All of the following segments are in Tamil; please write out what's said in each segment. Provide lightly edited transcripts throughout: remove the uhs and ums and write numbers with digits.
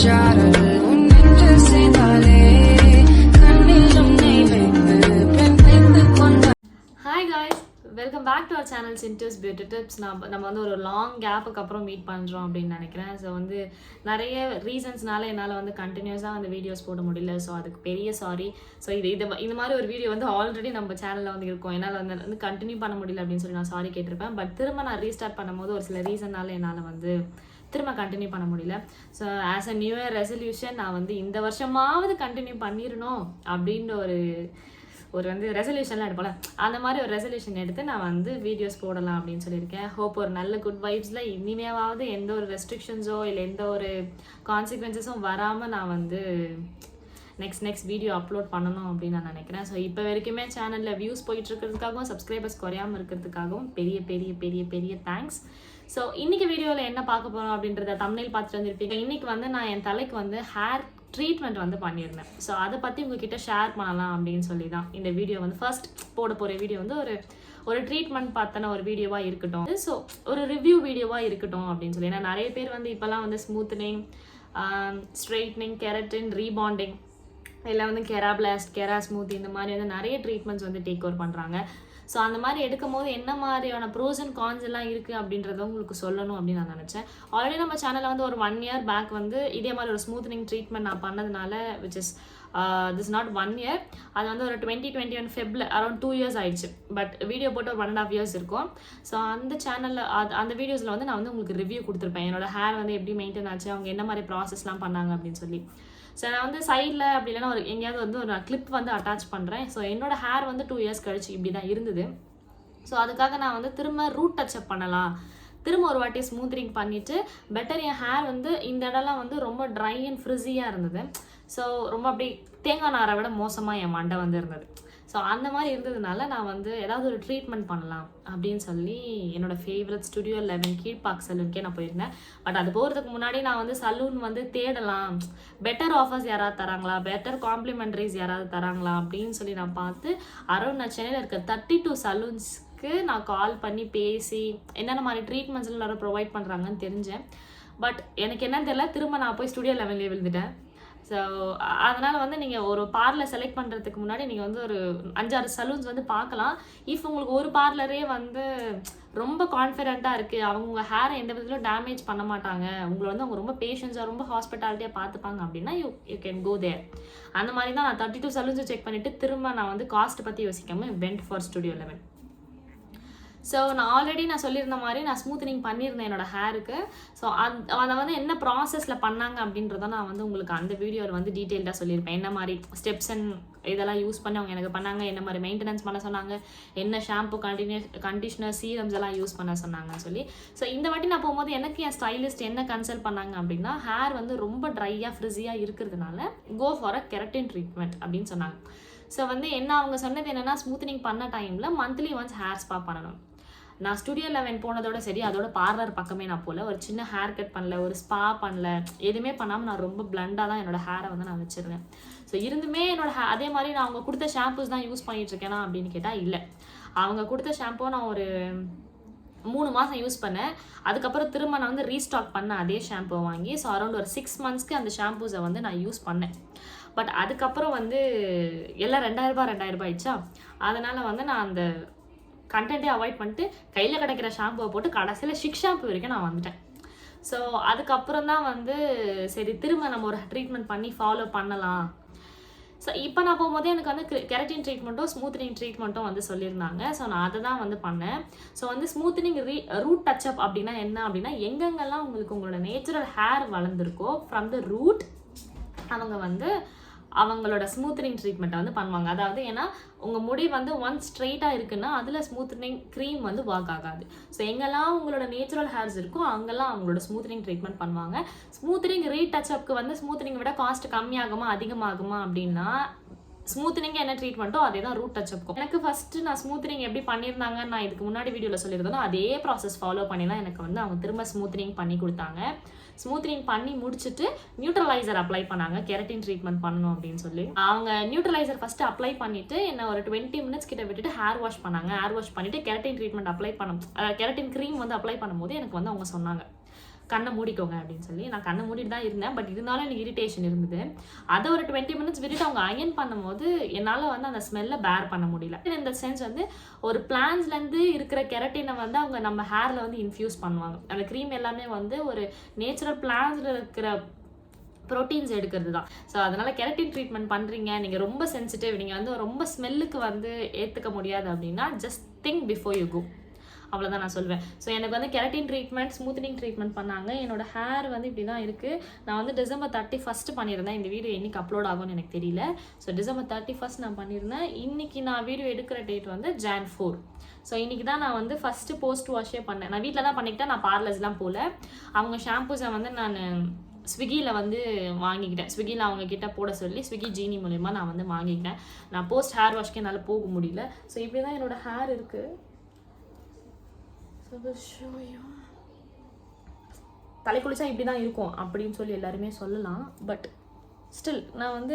சாரல் உன் நெஞ்சு சேர்ந்தாலே கண்ணில் உன்னை வைத்து பெண் வைத்துக் கொண்ட. Hi guys, welcome back to our channel Cinders beauty tips. நம்ம வந்து ஒரு லாங் கேப்புக்கு அப்புறம் மீட் பண்ணுறோம் அப்படின்னு நினைக்கிறேன். ஸோ வந்து நிறைய ரீசன்ஸ்னால என்னால் வந்து கண்டினியூஸாக அந்த வீடியோஸ் போட முடியல. ஸோ அதுக்கு பெரிய சாரி. ஸோ இந்த மாதிரி ஒரு வீடியோ வந்து ஆல்ரெடி நம்ம சேனலில் வந்து இருக்கும். என்னால் வந்து கண்டினியூ பண்ண முடியல அப்படின்னு சொல்லி நான் சாரி கேட்டிருப்பேன். பட் திரும்ப நான் ரீஸ்டார்ட் பண்ணும்போது ஒரு சில ரீசன்னால என்னால் வந்து திரும்ப கண்டினியூ பண்ண முடியல. So as a new year resolution நான் வந்து இந்த வருஷமாவது கண்டினியூ பண்ணிடணும் அப்படின்ற ஒரு வந்து ரெசல்யூஷன்லாம் எடுப்போம்ல, அந்த மாதிரி ஒரு ரெசல்யூஷன் எடுத்து நான் வந்து வீடியோஸ் போடலாம் அப்படின்னு சொல்லியிருக்கேன். ஹோப் ஒரு நல்ல குட் வைப்ஸில் இனிமேவாவது எந்த ஒரு ரெஸ்ட்ரிக்ஷன்ஸோ இல்லை எந்த ஒரு கான்சிக்வன்சஸும் வராமல் நான் வந்து நெக்ஸ்ட் வீடியோ அப்லோட் பண்ணணும் அப்படின்னு நான் நினைக்கிறேன். ஸோ இப்போ வரைக்குமே சேனலில் வியூஸ் போயிட்டு இருக்கிறதுக்காகவும் சப்ஸ்கிரைபர்ஸ் குறையாமல் இருக்கிறதுக்காகவும் பெரிய பெரிய பெரிய பெரிய தேங்க்ஸ். ஸோ இன்றைக்கி வீடியோவில் என்ன பார்க்க போகிறோம் அப்படின்றத தம்ப்நெயில் பார்த்துட்டு வந்துருப்பீங்க. இன்றைக்கி வந்து நான் என் தலைக்கு வந்து ஹேர் ட்ரீட்மெண்ட் வந்து பண்ணியிருந்தேன். ஸோ அதை பற்றி உங்ககிட்ட ஷேர் பண்ணலாம் அப்படின்னு சொல்லி தான் இந்த வீடியோ வந்து ஃபர்ஸ்ட் போட போகிற வீடியோ வந்து ஒரு ட்ரீட்மெண்ட் பார்த்தன ஒரு வீடியோவாக இருக்கட்டும். ஸோ ஒரு ரிவ்யூ வீடியோவாக இருக்கட்டும் அப்படின்னு சொல்லி. ஏன்னா நிறைய பேர் வந்து இப்போலாம் வந்து ஸ்மூத்தனிங், ஸ்ட்ரெயிட்னிங், கெரட்டின், ரீபாண்டிங், இல்லை வந்து கெராபிளாஸ்ட், கெரா ஸ்மூத், இந்த மாதிரி வந்து நிறைய ட்ரீட்மெண்ட்ஸ் வந்து டேக் ஓவர் பண்ணுறாங்க. ஸோ அந்த மாதிரி எடுக்கும் போது என்ன மாதிரியான ப்ரோஸ் அண்ட் கான்ஸ் எல்லாம் இருக்குது அப்படின்றத உங்களுக்கு சொல்லணும் அப்படின்னு நான் நினச்சேன். ஆல்ரெடி நம்ம சேனலில் வந்து ஒரு 1 year பேக் வந்து இதே மாதிரி ஒரு ஸ்மூத்தனிங் ட்ரீட்மெண்ட் நான் பண்ணதுனால which is this not 1 year, அது வந்து ஒரு 2021 ஃபெப்ல அரௌண்ட் 2 years ஆயிடுச்சு. பட் வீடியோ போட்டு ஒரு 1.5 years இருக்கும். ஸோ அந்த சேனலில் அந்த வீடியோஸில் வந்து நான் வந்து உங்களுக்கு ரிவ்யூ கொடுத்துருப்பேன். என்னோட ஹேர் வந்து எப்படி மெயின்டைன் ஆச்சு, அவங்க என்ன மாதிரி ப்ராசஸ்லாம் பண்ணாங்க அப்படின்னு சொல்லி. ஸோ நான் வந்து சைடில் அப்படி இல்லைன்னா ஒரு எங்கேயாவது வந்து ஒரு கிளிப் வந்து அட்டாச் பண்ணுறேன். ஸோ என்னோடய ஹேர் வந்து 2 years கழிச்சு இப்படி தான் இருந்தது. ஸோ அதுக்காக நான் வந்து திரும்ப ரூட் டச்சப் பண்ணலாம், திரும்ப ஒரு வாட்டி ஸ்மூத்னிங் பண்ணிவிட்டு பெட்டர் என் ஹேர் வந்து இந்த இடம்லாம் வந்து ரொம்ப ட்ரை அண்ட் ஃப்ரிஸியாக இருந்தது. ஸோ ரொம்ப அப்படி தேங்காய் நாரை விட மோசமாக என் மண்டை வந்து இருந்தது. ஸோ அந்த மாதிரி இருந்ததுனால நான் வந்து ஏதாவது ஒரு ட்ரீட்மெண்ட் பண்ணலாம் அப்படின்னு சொல்லி என்னோடய ஃபேவரட் Studio 11 கீழ்பாக் சலூனுக்கே நான் போயிருந்தேன். பட் அது போகிறதுக்கு முன்னாடி நான் வந்து சலூன் வந்து தேடலாம், பெட்டர் ஆஃபர்ஸ் யாராவது தராங்களா, பெட்டர் காம்ப்ளிமெண்ட்ரிஸ் யாராவது தராங்களா அப்படின்னு சொல்லி நான் பார்த்து அரௌண்ட் நான் சென்னையில் இருக்க 32 சலூன்ஸ்க்கு நான் கால் பண்ணி பேசி என்னென்ன மாதிரி ட்ரீட்மெண்ட்ஸ்லாம் எல்லாரும் ப்ரொவைட் பண்ணுறாங்கன்னு தெரிஞ்சேன். பட் எனக்கு என்னன்னு தெரியல, திரும்ப நான் போய் Studio 11 விழுந்துட்டேன். ஸோ அதனால் வந்து நீங்கள் ஒரு பார்லர் செலக்ட் பண்ணுறதுக்கு முன்னாடி நீங்கள் வந்து ஒரு 5-6 சலூன்ஸ் வந்து பார்க்கலாம். இஃப் உங்களுக்கு ஒரு பார்லரே வந்து ரொம்ப கான்ஃபிடென்ட்டாக இருக்குது, அவங்க உங்கள் ஹேரை எந்த விதத்திலும் டேமேஜ் பண்ண மாட்டாங்க, உங்களை வந்து அவங்க ரொம்ப பேஷன்ஸாக ரொம்ப ஹாஸ்பிட்டாலிட்டியாக பார்த்துப்பாங்க அப்படின்னா யூ கேன் கோ தேர். அந்த மாதிரி தான் நான் 32 சலூன்ஸை செக் பண்ணிவிட்டு திரும்ப நான் வந்து காஸ்ட் பற்றி யோசிக்காமல் வெண்ட் ஃபார் Studio 11. ஸோ நான் ஆல்ரெடி நான் சொல்லியிருந்த மாதிரி நான் ஸ்மூத்தனிங் பண்ணியிருந்தேன் என்னோடய ஹேருக்கு. ஸோ அதை வந்து என்ன ப்ராசஸில் பண்ணாங்க அப்படின்றத நான் வந்து உங்களுக்கு அந்த வீடியோவில் வந்து டீட்டெயில்டாக சொல்லியிருப்பேன். என்ன மாதிரி ஸ்டெப்ஸ் அண்ட் இதெல்லாம் யூஸ் பண்ணி அவங்க எனக்கு பண்ணாங்க, என்ன மாதிரி மெயின்டெனன்ஸ் பண்ண சொன்னாங்க, என்ன ஷாம்பு, கண்டிஷனர், சீரம்ஸ் எல்லாம் யூஸ் பண்ண சொன்னாங்கன்னு சொல்லி. ஸோ இந்த வாட்டி நான் போகும்போது எனக்கு என் ஸ்டைலிஸ்ட் என்ன கன்சல்ட் பண்ணாங்க அப்படின்னா, ஹேர் வந்து ரொம்ப ட்ரையாக ஃப்ரிஸியாக இருக்கிறதுனால go for a keratin treatment அப்படின்னு சொன்னாங்க. ஸோ வந்து என்ன அவங்க சொன்னது என்னென்னா, ஸ்மூத்தனிங் பண்ண டைமில் மந்த்லி ஒன்ஸ் ஹேர் ஸ்பா பண்ணணும். நான் Studio 11 போனதோட சரி, அதோட பார்லர் பக்கமே நான் போகல, ஒரு சின்ன ஹேர் கட் பண்ணல, ஒரு ஸ்பா பண்ணல, எதுவுமே பண்ணாமல் நான் ரொம்ப பிளண்டாக தான் என்னோடய ஹேரை வந்து நான் வச்சுருந்தேன். ஸோ இருந்துமே அதே மாதிரி நான் அவங்க கொடுத்த ஷாம்பூஸ் தான் யூஸ் பண்ணிகிட்ருக்கேனா அப்படின்னு கேட்டால் இல்லை. அவங்க கொடுத்த ஷாம்பூ நான் ஒரு 3 மாதம் யூஸ் பண்ணேன். அதுக்கப்புறம் திரும்ப நான் வந்து ரீஸ்டாக் பண்ணேன் அதே ஷாம்பூ வாங்கி. ஸோ அரௌண்ட் ஒரு 6 monthsக்கு அந்த ஷாம்பூஸை வந்து நான் யூஸ் பண்ணேன். பட் அதுக்கப்புறம் வந்து எல்லாம் 2000 ஆயிடுச்சா, அதனால் வந்து நான் அந்த கண்டென்ட்டே அவாய்ட் பண்ணிட்டு கையில் கிடைக்கிற ஷாம்புவை போட்டு கடைசியில் ஷிக் ஷாம்பு வரைக்கும் நான் வந்துட்டேன். ஸோ அதுக்கப்புறம் தான் வந்து சரி திரும்ப நம்ம ஒரு ட்ரீட்மெண்ட் பண்ணி ஃபாலோ பண்ணலாம். ஸோ இப்போ நான் போகும்போதே எனக்கு வந்து கெரட்டின் ட்ரீட்மெண்ட்டும் ஸ்மூத்தனிங் ட்ரீட்மெண்ட்டும் வந்து சொல்லியிருந்தாங்க. ஸோ நான் அதை தான் வந்து பண்ணேன். ஸோ வந்து ஸ்மூத்தனிங் ரூட் டச்சப் அப்படின்னா என்ன அப்படின்னா, எங்கெங்கெல்லாம் உங்களோட நேச்சுரல் ஹேர் வளர்ந்துருக்கோ ஃப்ரம் த ரூட் அவங்க வந்து அவங்களோட ஸ்மூத்தனிங் ட்ரீட்மெண்ட்டை வந்து பண்ணுவாங்க. அதாவது ஏன்னா உங்கள் முடி வந்து ஒன்ஸ் ஸ்ட்ரெயிட்டாக இருக்குன்னா அதில் ஸ்மூத்தனிங் க்ரீம் வந்து ஒர்க் ஆகாது. ஸோ எங்கெல்லாம் உங்களோட நேச்சுரல் ஹேர்ஸ் இருக்கோ அங்கெல்லாம் அவங்களோட ஸ்மூத்தனிங் ட்ரீட்மெண்ட் பண்ணுவாங்க. ஸ்மூத்தனிங் ரீடச்சப்க்கு வந்து ஸ்மூத்தனிங் விட காஸ்ட் கம்மியாகுமா அதிகமாகுமா அப்படின்னா, ஸ்மூத்தனிங் என்ன ட்ரீட்மெண்ட்டோ அதே தான் ரூட் டச்சப்க்கும். எனக்கு ஃபஸ்ட்டு நான் ஸ்மூத்தனிங் எப்படி பண்ணியிருந்தாங்க நான் இதுக்கு முன்னாடி வீடியோவில் சொல்லியிருந்தோம், அதே ப்ராசஸ் ஃபாலோ பண்ணி தான் எனக்கு வந்து அவங்க திரும்ப ஸ்மூத்தனிங் பண்ணி கொடுத்தாங்க. ஸ்மூத்தனிங் பண்ணி முடிச்சுட்டு நியூட்ரலைசர் அப்ளை பண்ணாங்க, கெரட்டின் ட்ரீட்மெண்ட் பண்ணணும் அப்படின்னு சொல்லி. அவங்க நியூட்ரலைசர் ஃபஸ்ட்டு அப்ளை பண்ணிவிட்டு என்ன ஒரு 20 minutes கிட்ட விட்டுட்டு ஹேர் வாஷ் பண்ணாங்க. ஹேர் வாஷ் பண்ணிவிட்டு keratin treatment apply keratin cream வந்து அப்ளை பண்ணும்போது எனக்கு வந்து அவங்க சொன்னாங்க, கண்ணை மூடிக்கோங்க அப்படின்னு சொல்லி. நான் கண்ணை மூடிட்டு தான் இருந்தேன், பட் இருந்தாலும் எனக்கு இரிட்டேஷன் இருந்தது. அதை ஒரு 20 minutes விட்டுட்டு அவங்க அயன் பண்ணும்போது என்னால் வந்து அந்த ஸ்மெல்லை பேர் பண்ண முடியல. இந்த சென்ஸ் வந்து ஒரு பிளான்ஸ்லேருந்து இருக்கிற கெரட்டினை வந்து அவங்க நம்ம ஹேரில் வந்து இன்ஃப்யூஸ் பண்ணுவாங்க. அந்த க்ரீம் எல்லாமே வந்து ஒரு நேச்சுரல் பிளான்ஸில் இருக்கிற ப்ரோட்டீன்ஸ் எடுக்கிறது தான். ஸோ அதனால் கெரட்டின் ட்ரீட்மெண்ட் பண்ணுறீங்க, நீங்கள் ரொம்ப சென்சிட்டிவ், நீங்கள் வந்து ரொம்ப ஸ்மெல்லுக்கு வந்து ஏற்றுக்க முடியாது அப்படின்னா just think before you go, அவ்வளோதான் நான் சொல்வேன். ஸோ எனக்கு வந்து கெரட்டின் ட்ரீட்மெண்ட், ஸ்மூத்தனிங் ட்ரீட்மெண்ட் பண்ணாங்க. என்னோட ஹேர் வந்து இப்படி தான் இருக்குது. நான் வந்து December 31 பண்ணியிருந்தேன். இந்த வீடியோ என்னைக்கு அப்லோட் ஆகும்னு எனக்கு தெரியல. ஸோ December 31 நான் பண்ணியிருந்தேன். இன்றைக்கி நான் வீடியோ எடுக்கிற டேட் வந்து Jan 4. ஸோ இன்றைக்கி தான் நான் வந்து ஃபஸ்ட்டு போஸ்ட் வாஷே பண்ணேன். நான் வீட்டில் தான் பண்ணிக்கிட்டேன், நான் பார்லர்ஸ்லாம் போகல. அவங்க ஷாம்பூஸை வந்து நான் ஸ்விக்கியில் வந்து வாங்கிக்கிட்டேன். ஸ்விக்கியில் அவங்க கிட்ட போட சொல்லி ஸ்விக்கி ஜீனி மூலயமா நான் வந்து வாங்கிக்கிட்டேன். நான் போஸ்ட் ஹேர் வாஷ்க்கே என்னால் போக முடியல. ஸோ இப்படி தான் என்னோடய ஹேர் இருக்குது. தலை குளிச்சா இப்படி தான் இருக்கும் அப்படின்னு சொல்லி எல்லாருமே சொல்லலாம். பட் ஸ்டில் நான்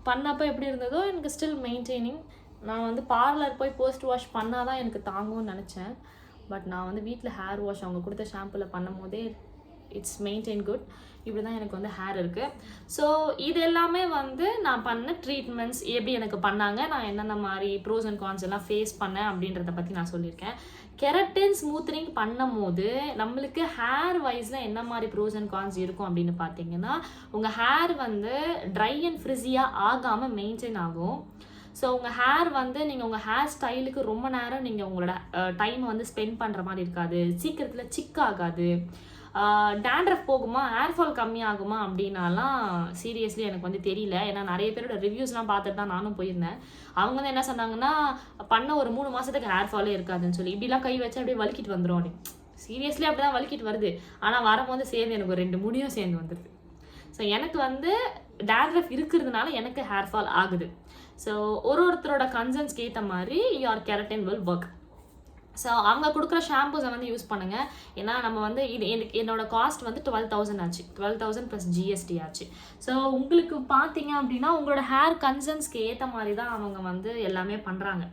பண்ணப்போ எப்படி இருந்ததோ எனக்கு ஸ்டில் மெயின்டைனிங். நான் வந்து பார்லர் போய் போஸ்ட் வாஷ் பண்ணால் தான் எனக்கு தாங்கும்னு நினச்சேன். பட் நான் வந்து வீட்டில் ஹேர் வாஷ் அவங்க கொடுத்த ஷாம்புவில் பண்ணும் போதே இட்ஸ் மெயின்டைன் குட். இப்படி தான் எனக்கு வந்து ஹேர் இருக்குது. ஸோ இது எல்லாமே வந்து நான் பண்ண ட்ரீட்மெண்ட்ஸ், எப்படி எனக்கு பண்ணாங்க, நான் என்னென்ன மாதிரி ப்ரோஸ் அண்ட் கான்ஸ் எல்லாம் ஃபேஸ் பண்ணேன் அப்படின்றத பற்றி நான் சொல்லியிருக்கேன். கெரட்டின் ஸ்மூத்தனிங் பண்ணும் போது நம்மளுக்கு ஹேர் வைஸில் என்ன மாதிரி ப்ரோஸ் அண்ட் கான்ஸ் இருக்கும் அப்படின்னு பார்த்தீங்கன்னா, உங்கள் ஹேர் வந்து ட்ரை அண்ட் ஃப்ரிஸியாக ஆகாமல் மெயின்டைன் ஆகும். ஸோ உங்கள் ஹேர் வந்து நீங்கள் உங்கள் ஹேர் ஸ்டைலுக்கு ரொம்ப நேரம் நீங்கள் உங்களோட டைமை வந்து ஸ்பெண்ட் பண்ணுற மாதிரி இருக்காது. சீக்கிரத்தில் சிக் ஆகாது. டேண்ட்ரஃப் போகுமா, ஹேர் ஃபால் கம்மியாகுமா அப்படின்னாலாம் சீரியஸ்லி எனக்கு வந்து தெரியல. ஏன்னா நிறைய பேரோட ரிவ்யூஸ்லாம் பார்த்துட்டு தான் நானும் போயிருந்தேன். அவங்க வந்து என்ன சொன்னாங்கன்னா, பண்ண ஒரு 3 மாதத்துக்கு ஹேர் ஃபாலே இருக்காதுன்னு சொல்லி, இப்படிலாம் கை வச்சு அப்படியே வலிக்கிட்டு வந்துடும் அப்படி. சீரியஸ்லி அப்படி தான் வலிக்கிட்டு வருது. ஆனால் வரும்போது சேர்ந்து எனக்கு ஒரு 2 முடியும் சேர்ந்து வந்துடுது. ஸோ எனக்கு வந்து டேண்ட்ரஃப் இருக்கிறதுனால எனக்கு ஹேர் ஃபால் ஆகுது. ஸோ ஒருத்தரோட கன்சர்ன்ஸ்க்கு ஏற்ற மாதிரி your keratin will work. So அவங்க கொடுக்குற ஷாம்பூஸை வந்து யூஸ் பண்ணுங்கள். ஏன்னா நம்ம வந்து என்னோட காஸ்ட் வந்து 12,000 ஆச்சு. 12,000 + GST ஆச்சு. ஸோ உங்களுக்கு பார்த்தீங்க அப்படின்னா உங்களோட ஹேர் கன்சர்ன்ஸ்க்கு ஏற்ற மாதிரி தான் அவங்க வந்து எல்லாமே பண்ணுறாங்க.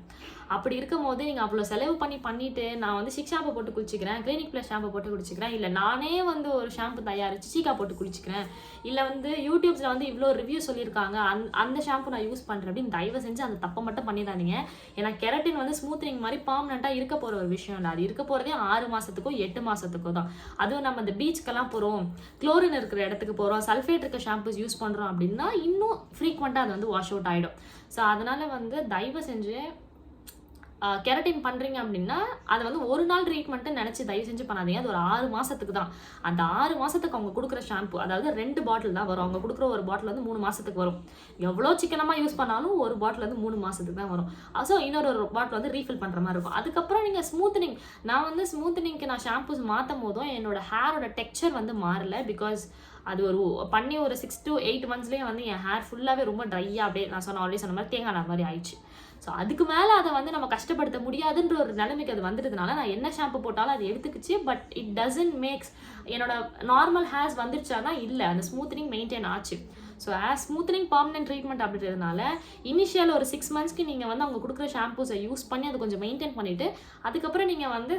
அப்படி இருக்கும் போது நீங்கள் அவ்வளோ செலவு பண்ணிவிட்டு நான் வந்து சிக் ஷாம்பு போட்டு குளிச்சிக்கிறேன், கிளினிக் ப்ளஸ் ஷாம்பு போட்டு குளிச்சிக்கிறேன், இல்லை நானே வந்து ஒரு ஷாம்பு தயாரித்து சீக்கா போட்டு குளிச்சிக்கிறேன், இல்லை வந்து யூடியூப்ஸில் வந்து இவ்வளோ ரிவ்யூ சொல்லியிருக்காங்க அந்த ஷாம்பு நான் யூஸ் பண்ணுறேன் அப்படின்னு தயவு செஞ்சு அந்த தப்பை மட்டும் பண்ணிடாதீங்க. ஏன்னா கெரட்டின் வந்து ஸ்மூத்தனிங் மாதிரி பர்மனெண்ட்டாக இருக்க போகிற ஒரு விஷயம் இல்லை. அது இருக்க போகிறதே 6 மாதத்துக்கோ 8 மாதத்துக்கோ தான். அதுவும் நம்ம இந்த பீச்சுக்கெல்லாம் போகிறோம், குளோரின் இருக்கிற இடத்துக்கு போகிறோம், சல்ஃபேட் இருக்க ஷாம்பூஸ் யூஸ் பண்ணுறோம் அப்படின்னா இன்னும் ஃப்ரீக்வெண்ட்டாக அது வந்து வாஷ் அவுட் ஆகிடும். ஸோ அதனால் வந்து தயவு செஞ்சு கெரட்டின் பண்ணுறீங்க அப்படின்னா அதை வந்து ஒரு நாள் ட்ரீட்மெண்ட்டு நினச்சி தயவு செஞ்சு பண்ணாதீங்க. அது ஒரு 6 மாதத்துக்கு தான். அந்த 6 மாதத்துக்கு அவங்க கொடுக்குற ஷாம்பு, அதாவது 2 பாட்டில் தான் வரும். அவங்க கொடுக்குற ஒரு பாட்டில் வந்து 3 மாதத்துக்கு வரும். எவ்வளோ சிக்கனமாக யூஸ் பண்ணாலும் ஒரு பாட்டில் வந்து 3 மாதத்துக்கு தான் வரும். ஸோ இன்னொரு பாட்டில் வந்து ரீஃபில் பண்ணுற மாதிரி இருக்கும். அதுக்கப்புறம் நீங்கள் ஸ்மூத்தனிங், நான் வந்து ஸ்மூத்தனிங்க்கு நான் ஷாம்பூஸ் மாற்றும் போதும் என்னோட ஹேரோட டெக்ஸ்சர் வந்து மாறலை. பிகாஸ் அது பண்ணி ஒரு 6 to 8 monthsலேயே வந்து என் ஹேர் ஃபுல்லாகவே ரொம்ப ட்ரையாக அப்படியே நான் ஆல்ரெடி சொன்ன மாதிரி தேங்காய் மாதிரி ஆயிடுச்சு. ஸோ அதுக்கு மேலே அதை வந்து நம்ம கஷ்டப்படுத்த முடியாதுன்ற ஒரு நிலைமைக்கு அது வந்துட்டதுனால நான் என்ன ஷாம்பு போட்டாலும் அது எடுத்துக்கிச்சு. பட் இட் டசன்ட் மேக்ஸ் என்னோட நார்மல் ஹேர்ஸ் வந்துடுச்சானா இல்லை, அந்த ஸ்மூத்தனிங் மெயின்டைன் ஆச்சு. ஸோ ஸ்மூத்தனிங் பர்மனெண்ட் ட்ரீட்மெண்ட் அப்படின்றதுனால இனிஷியல் ஒரு 6 monthsக்கு நீங்கள் வந்து அவங்க கொடுக்குற ஷாம்பூஸை யூஸ் பண்ணி அதை கொஞ்சம் மெயின்டைன் பண்ணிவிட்டு அதுக்கப்புறம் நீங்கள் வந்து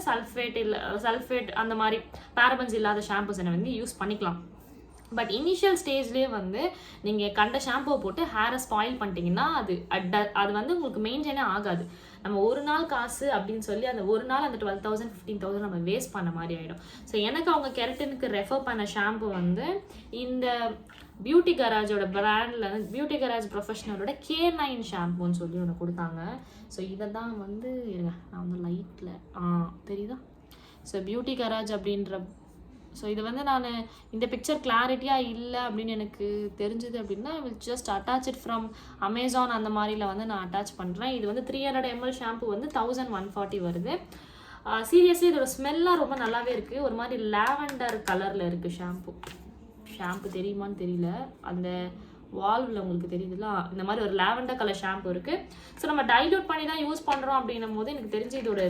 சல்ஃபேட் அந்த மாதிரி பேரபன்ஸ் இல்லாத ஷாம்பூஸை வந்து யூஸ் பண்ணிக்கலாம். பட் இனிஷியல் ஸ்டேஜ்லேயே வந்து நீங்கள் கண்ட ஷாம்புவை போட்டு ஹேரை ஸ்பாயில் பண்ணிட்டீங்கன்னா அது வந்து உங்களுக்கு மெயின்டைனே ஆகாது. நம்ம ஒரு நாள் காசு அப்படின்னு சொல்லி அந்த ஒரு நாள் அந்த 12,000 15,000 நம்ம வேஸ்ட் பண்ண மாதிரி ஆகிடும். ஸோ எனக்கு அவங்க கெரட்டினுக்கு ரெஃபர் பண்ண ஷாம்பு வந்து இந்த பியூட்டி கராஜோட பிராண்டில் பியூட்டி கராஜ் ப்ரொஃபஷனலோட K9 ஷாம்புன்னு சொல்லி ஒன்று கொடுத்தாங்க. ஸோ இதை தான் வந்து இருங்க நான் வந்து லைட்டில் தெரியுதா. ஸோ பியூட்டி கராஜ் அப்படின்ற இது வந்து நான் இந்த பிக்சர் கிளாரிட்டியாக இல்லை அப்படின்னு எனக்கு தெரிஞ்சது அப்படின்னா will just attach it from Amazon அந்த மாதிரில வந்து நான் அட்டாச் பண்ணுறேன். இது வந்து 300 ml ஷாம்பு வந்து 1140 வருது. சீரியஸ்லி இதோட ஸ்மெல்லாம் ரொம்ப நல்லாவே இருக்குது. ஒரு மாதிரி லாவெண்டர் கலரில் இருக்குது ஷாம்பு தெரியுமான்னு தெரியல, அந்த வால்வில் உங்களுக்கு தெரியுதுல இந்த மாதிரி ஒரு லாவெண்டர் கலர் ஷாம்பு இருக்குது. ஸோ நம்ம டைல்யூட் பண்ணி தான் யூஸ் பண்ணுறோம் அப்படின்னும் போது எனக்கு தெரிஞ்சு இதோட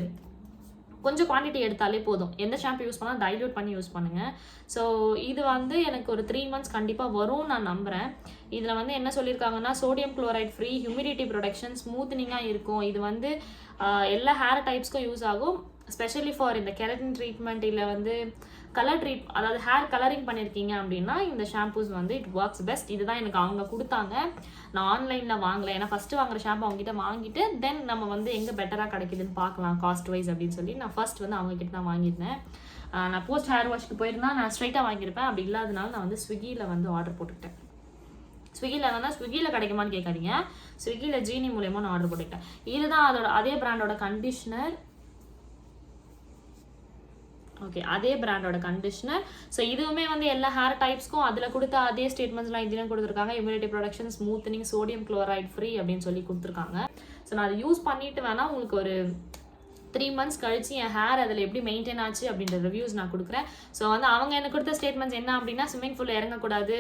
கொஞ்சம் குவான்டிட்டி எடுத்தாலே போதும். எந்த ஷாம்பு யூஸ் பண்ணால் டைல்யூட் பண்ணி யூஸ் பண்ணுங்கள். ஸோ இது வந்து எனக்கு ஒரு 3 months கண்டிப்பாக வரும் நான் நம்புகிறேன். இதில் வந்து என்ன சொல்லியிருக்காங்கன்னா sodium chloride free, humidity protection, ஸ்மூத்தனிங்காக இருக்கும். இது வந்து எல்லா ஹேர் டைப்ஸ்க்கும் யூஸ் ஆகும். ஸ்பெஷலி ஃபார் இந்த கெரட்டின் ட்ரீட்மெண்ட் இல்லை வந்து அதாவது ஹேர் கலரிங் பண்ணியிருக்கீங்க அப்படின்னா இந்த ஷாம்பூஸ் வந்து இட் ஒர்க்ஸ் பெஸ்ட். இதுதான் எனக்கு அவங்க கொடுத்தாங்க, நான் ஆன்லைனில் வாங்கலை. ஏன்னா ஃபஸ்ட்டு வாங்குற ஷாம்பு அவங்ககிட்ட வாங்கிட்டு தென் நம்ம வந்து எங்கே பெட்டராக கிடைக்குதுன்னு பார்க்கலாம் காஸ்ட் வைஸ் அப்படின்னு சொல்லி நான் ஃபர்ஸ்ட் வந்து அவங்ககிட்ட தான் வாங்கியிருந்தேன். நான் போஸ்ட் ஹேர் வாஷ்க்கு போயிருந்தா நான் ஸ்ட்ரைட்டாக வாங்கியிருப்பேன். அப்படி இல்லாதனால நான் வந்து ஸ்விக்கியில் வந்து ஆர்டர் போட்டுக்கிட்டேன். ஸ்விக்கியில் கிடைக்குமான்னு கேட்காதீங்க, ஸ்விக்கியில் ஜீனி மூலயமா நான் ஆர்டர் போட்டுக்கிட்டேன். இதுதான் அதே பிராண்டோட கண்டிஷ்னர். ஓகே, அதே பிராண்டோட கண்டிஷ்னர். ஸோ இதுவுமே வந்து எல்லா ஹேர் டைப்ஸ்க்கும் அதில் கொடுத்த அதே ஸ்டேட்மெண்ட்ஸ்லாம் இதுலையும் கொடுத்துருக்காங்க. Immunity production, smoothening, sodium chloride free அப்படின்னு சொல்லி கொடுத்துருக்காங்க. ஸோ நான் அதை யூஸ் பண்ணிட்டு வேணால் உங்களுக்கு ஒரு 3 months கழிச்சு என் ஹேர் அதில் எப்படி மெயின்டைன் ஆச்சு அப்படின்ற ரிவ்யூஸ் நான் கொடுக்குறேன். ஸோ வந்து அவங்க எனக்கு கொடுத்த ஸ்டேட்மெண்ட்ஸ் என்ன அப்படின்னா, ஸ்விம்மிங் பூலில் இறங்கக்கூடாது,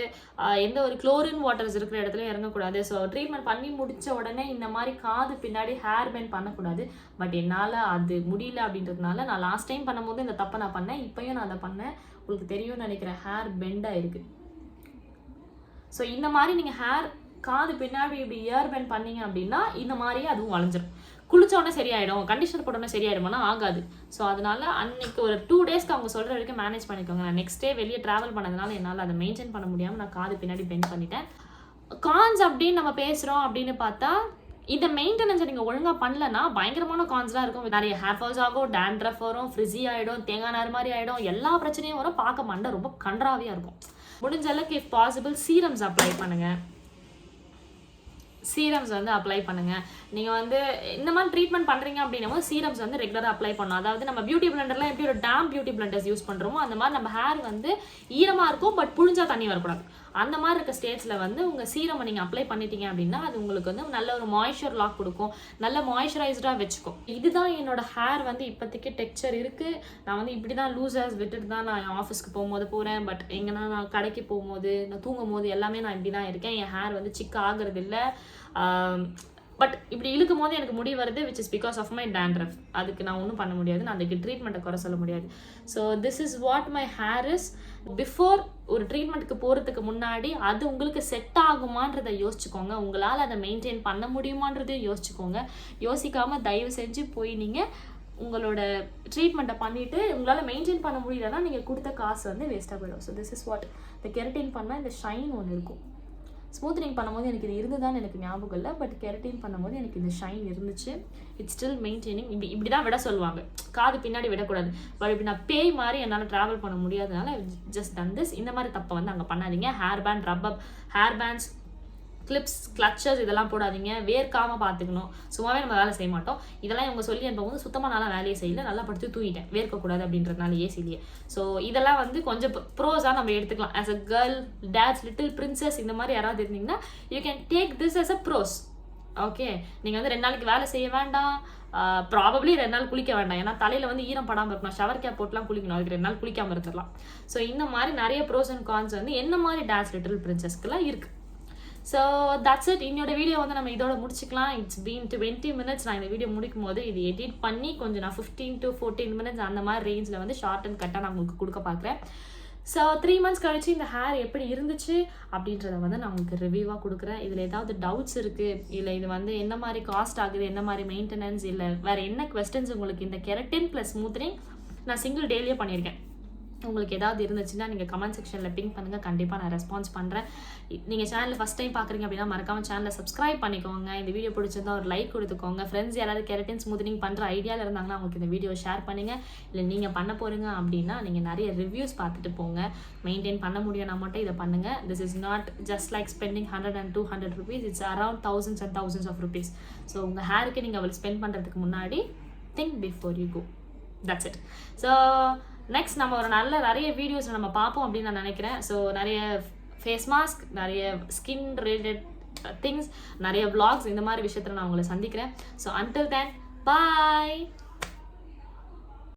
எந்த ஒரு குளோரின் வாட்டர்ஸ் இருக்கிற இடத்துல இறங்கக்கூடாது. ஸோ ட்ரீட்மெண்ட் பண்ணி முடித்த உடனே இந்த மாதிரி காது பின்னாடி ஹேர் பெண்ட் பண்ணக்கூடாது. பட் என்னால் அது முடியல அப்படின்றதுனால நான் லாஸ்ட் டைம் பண்ணும்போது இந்த தப்பை நான் பண்ணேன், இப்போயும் நான் அதை பண்ணேன். உங்களுக்கு தெரியும்னு நினைக்கிறேன், ஹேர் பெண்டாக இருக்குது. ஸோ இந்த மாதிரி நீங்கள் ஹேர் காது பின்னாடி இப்படி இயர் பெண்ட் பண்ணீங்க அப்படின்னா இந்த மாதிரியே அதுவும் வளைஞ்சிடும். குளிச்சோடனே சரியாயிடும், கண்டிஷனர் போட்டோன்னே சரியாயிடுமானா ஆகாது. ஸோ அதனால அன்னைக்கு ஒரு 2 daysக்கு அவங்க சொல்கிற வரைக்கும் மேனேஜ் பண்ணிக்கோங்க. நான் நெக்ஸ்ட் டே வெளியே ட்ராவல் பண்ணதுனால என்னால் அதை மெயின்டைன் பண்ண முடியாமல் நான் காது பின்னாடி பெண்ட் பண்ணிட்டேன். கான்ஸ் அப்படின்னு நம்ம பேசுகிறோம் அப்படின்னு பார்த்தா, இந்த மெயின்டெனன்ஸை நீங்கள் ஒழுங்காக பண்ணலன்னா பயங்கரமான கான்ஸ்லாம் இருக்கும். நிறைய ஹேர் ஃபால்ஸ் ஆகும், டேண்ட்ரஃப் வரும், ஃப்ரிஸி ஆகிடும், தேங்காய் நார் மாதிரி ஆகிடும், எல்லா பிரச்சனையும் வரும். பார்க்க மாட்டேன், ரொம்ப கன்றாவியாக இருக்கும். முடிஞ்ச அளவுக்கு இஃப் பாசிபிள் சீரம்ஸ் அப்ளை பண்ணுங்கள். சீரம்ஸ் வந்து அப்ளை பண்ணுங்கள். நீங்கள் வந்து இந்த மாதிரி ட்ரீட்மெண்ட் பண்ணுறீங்க அப்படின்னா சீரம்ஸ் வந்து ரெகுலராக அப்ளை பண்ணணும். அதாவது நம்ம பியூட்டி பிளண்டர்லாம் எப்படி ஒரு டேம் பியூட்டி பிளண்டர்ஸ் யூஸ் பண்ணுறோமோ அந்த மாதிரி நம்ம ஹேர் வந்து ஈரமாக இருக்கும், பட் புழிஞ்சா தண்ணி வரக்கூடாது. அந்த மாதிரி இருக்க ஸ்டேட்ஸில் வந்து உங்கள் சீரமை நீங்கள் அப்ளை பண்ணிட்டீங்க அப்படின்னா அது உங்களுக்கு வந்து நல்ல ஒரு மாய்ஸ்சர் லாக் கொடுக்கும், நல்ல மாய்ஸ்சரைஸ்டாக வச்சுக்கும். இதுதான் என்னோட ஹேர் வந்து இப்போதைக்கு டெக்ஸ்சர் இருக்குது. நான் வந்து இப்படி தான் லூசர்ஸ் விட்டுட்டு தான் நான் ஆஃபீஸ்க்கு போகும்போது போகிறேன். பட் எங்கன்னா நான் கடைக்கு போகும்போது, நான் தூங்கும் போது எல்லாமே நான் இப்படி தான் இருக்கேன். என் ஹேர் வந்து சிக்க ஆகிறது இல்லை. பட் இப்படி இழுக்கும் போது எனக்கு முடி வருது, which is because of my dandruff. அதுக்கு நான் ஒன்றும் பண்ண முடியாது, நான் அதுக்கு ட்ரீட்மெண்ட்டை குறை சொல்ல முடியாது. So this is what my hair is. Before ஒரு ட்ரீட்மெண்ட்டுக்கு போகிறதுக்கு முன்னாடி அது உங்களுக்கு செட் ஆகுமான்றதை யோசிச்சுக்கோங்க, உங்களால் அதை மெயின்டைன் பண்ண முடியுமான்றதையும் யோசிச்சுக்கோங்க. யோசிக்காமல் தயவு செஞ்சு போய் நீங்கள் உங்களோட ட்ரீட்மெண்ட்டை பண்ணிவிட்டு உங்களால் மெயின்டைன் பண்ண முடியலன்னா நீங்கள் கொடுத்த காசு வந்து வேஸ்ட்டாக போயிடும். ஸோ திஸ் இஸ் வாட் இந்த கெரட்டின் பண்ணால் இந்த ஷைன் ஒன்று இருக்கும். ஸ்மூத்னிங் பண்ணும்போது எனக்கு இது இருந்துதான் எனக்கு ஞாபகம் இல்லை, பட் கெரட்டின் பண்ணும்போது எனக்கு இந்த ஷைன் இருந்துச்சு. It's still maintaining. இப்படி தான் விட சொல்லுவாங்க, காது பின்னாடி விடக்கூடாது. பட் இப்படி நான் பேய் மாதிரி என்னால் ட்ராவல் பண்ண முடியாதனால ஜஸ்ட் டன் திஸ். இந்த மாதிரி தப்பை வந்து அங்கே பண்ணாதீங்க. Hair band, rubber hair pants, clips, clutches இதெல்லாம் போடாதீங்க. வேர்க்காமல் பார்த்துக்கணும். சும்மாவே நம்ம வேலை செய்ய மாட்டோம். இதெல்லாம் இவங்க சொல்லி அனுப்பும்போது சுத்தமாக நல்லா வேலையை செய்யல, நல்லா படுத்து தூங்கிட்டேன் வேர்க்கக்கூடாது அப்படின்றதுனால ஏசிலேயே. ஸோ இதெல்லாம் வந்து கொஞ்சம் ப்ரோஸாக நம்ம எடுத்துக்கலாம். As a girl, dad's little princess இந்த மாதிரி யாராவது இருந்தீங்கன்னா you can take this as a pros. Okay, நீங்கள் வந்து 2 நாளைக்கு வேலை செய்ய வேண்டாம், ப்ராபப்ளி 2 நாள் குளிக்க வேண்டாம். ஏன்னா தலையில் வந்து ஈரம் படாமல் இருக்கணும், ஷவர் கேப் போட்டுலாம் குளிக்கணும், அதுக்கு 2 நாள் குளிக்காமல் இருந்துடலாம். ஸோ இந்த மாதிரி நிறைய ப்ரோஸ் அண்ட் கான்ஸ் வந்து என்ன மாதிரி டேட்ஸ் லிட்டில் பிரின்சஸ்க்குலாம் இருக்குது. So that's it. என்னோட வீடியோ வந்து நம்ம இதோட முடிச்சுக்கலாம். It's been 20 minutes. நான் இந்த வீடியோ முடிக்கும் போது இது எடிட் பண்ணி கொஞ்சம் நான் 15 to 14 minutes அந்த மாதிரி ரேஞ்சில் வந்து ஷார்ட் அண்ட் கட்டாக நான் உங்களுக்கு கொடுக்க பார்க்குறேன். ஸோ 3 months கழிச்சு இந்த ஹேர் எப்படி இருந்துச்சு அப்படின்றத வந்து நான் உங்களுக்கு ரிவ்யூவாக கொடுக்குறேன். இதில் ஏதாவது டவுட்ஸ் இருக்குது, இல்லை இது வந்து என்ன மாதிரி காஸ்ட் ஆகுது, என்ன மாதிரி மெயின்டெனன்ஸ், இல்லை வேறு என்ன கொஸ்டின்ஸ் உங்களுக்கு இந்த கெரட்டின் ப்ளஸ் ஸ்மூத்னிங் நான் சிங்கிள் டேலேயே பண்ணியிருக்கேன். உங்களுக்கு ஏதாவது இருந்துச்சுன்னா நீங்கள் கமெண்ட் செக்ஷனில் பிங்க் பண்ணுங்கள், கண்டிப்பாக நான் ரெஸ்பான்ஸ் பண்ணுறேன். நீங்கள் சேனலில் ஃபஸ்ட் டைம் பார்க்குறீங்க அப்படின்னா மறக்காமல் சேனலை சப்ஸ்கிரைப் பண்ணிக்கோங்க. இந்த வீடியோ பிடிச்சிருந்தா ஒரு லைக் கொடுத்துக்கோங்க. ஃப்ரெண்ட்ஸ் யாராவது கெரட்டின் ஸ்மூத்னிங் பண்ணுற ஐடியாவில் இருந்தாங்கன்னா அவங்களுக்கு இந்த வீடியோ ஷேர் பண்ணுங்கள். இல்லை நீங்கள் பண்ண போகிறீங்க அப்படின்னா நீங்கள் நிறைய ரிவ்யூஸ் பார்த்துட்டு போங்க. மெயின்டைன் பண்ண முடியும்னா மட்டும் இதை பண்ணுங்கள். This is not just like spending 100 and 200 rupees. It's around thousands and thousands of rupees. So உங்கள் ஹேருக்கு நீங்கள் அவள் ஸ்பெண்ட் பண்ணுறதுக்கு முன்னாடி think before you go. That's it. So next நம்ம ஒரு நிறைய வீடியோஸ் நம்ம பார்ப்போம் அப்படின்னு நான் நினைக்கிறேன். ஸோ நிறைய ஃபேஸ் மாஸ்க், நிறைய ஸ்கின் ரிலேட்டட் திங்ஸ், நிறைய vlogs இந்த மாதிரி விஷயத்தில் நான் உங்களை சந்திக்கிறேன். So until then, bye.